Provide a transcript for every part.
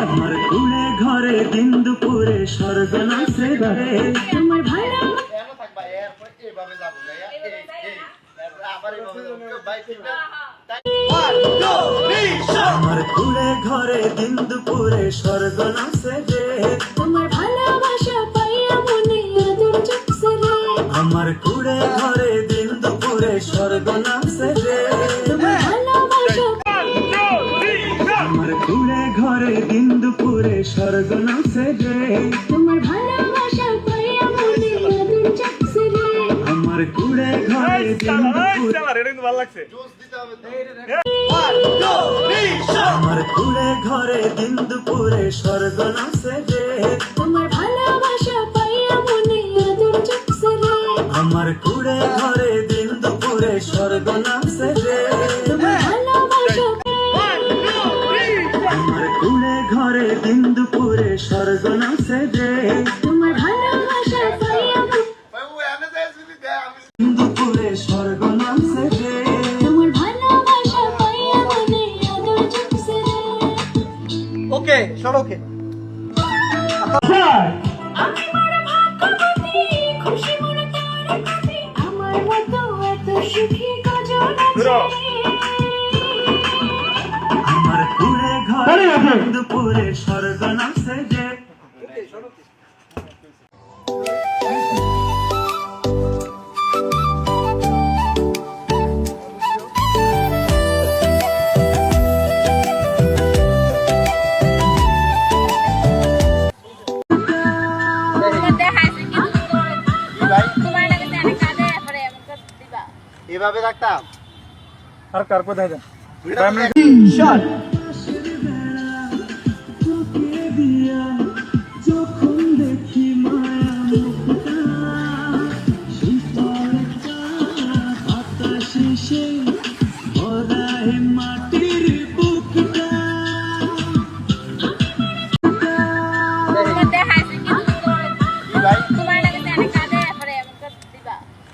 আমার কুলে ঘরে দিন দুপুরে স্বর্গ নাচে রে তোমার ভালো কেন থাকবা এরপর এইভাবে যাবো গাইয়া আবার এইভাবে যাবো ভাই ঠিক না আমার কুলে ঘরে দিন দুপুরে স্বর্গ নাচে রে তোমার ভালোবাসা পাইয়া মনে আদর জুটছে রে আমার কুলে ঘরে দিন দুপুরে স্বর্গ নাচে রে তোমার ভালোবাসা আমার কুলে ঘরে দিন দুপুরে স্বর্গ নাচে রে তোমার ভালোবাসা পাইয়া মনে আদর জুটছে রে আমার কুলে ঘরে দিন দুপুরে ভালো লাগছে জোস দিতে হবে আমার কুলে ঘরে দিন দুপুরে স্বর্গ নাচে রে তোমার ভালোবাসা পাইয়া মনে আদর জুটছে রে আমার কুলে ঘরে দিন দুপুরে স্বর্গ নাচে রে তোমার ভালোবাসা আমার কুলে ঘরে দিন দুপুরে স্বর্গ নাচে রে তোমার ভালোবাসা পাইয়া ভাই ও এনে যায় যদি দেয় আমি দিন দুপুরে স্বর্গ নাচে রে তোমার ভালোবাসা পাইয়া মনে আদর জুটছে রে ওকে সড়কে আমি বড় ভাগ্যবতী খুশি মনে তার কাছে আমার মতো এত সুখী কজন আছে আমার কুলে ঘরে দুপুরে স্বর্গ নাচে যে এভাবে রাখতাম আর কার কোথায় যান যখন দেখি মায়া মুখটা শীতল বাতাসে সে ভরায় মাটির বুকটা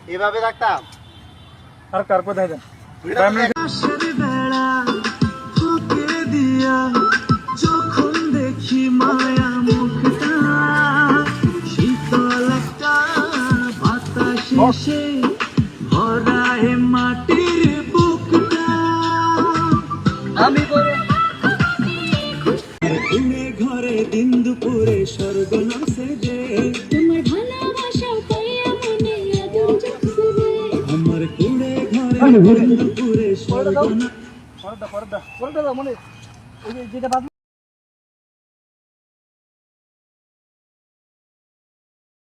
এভাবে রাখতাম আর কার কোথায় যান আকাশের বেড়া তোকে দিয়া যখন দেখি মায়া মুখটা শীতল একটা বাতাসে সে ভরায় মাটির বুকটা আমি বলে ঘুরে ঘরে দিন দুপুরে স্বর্গ নাচে রে তোমার ভালোবাসা পাইয়া মনে আদর জুটছে রে আমার কুড়ে ঘরে দিন দুপুরে স্বর্গ না পর্দা মনে ওই যে যেটা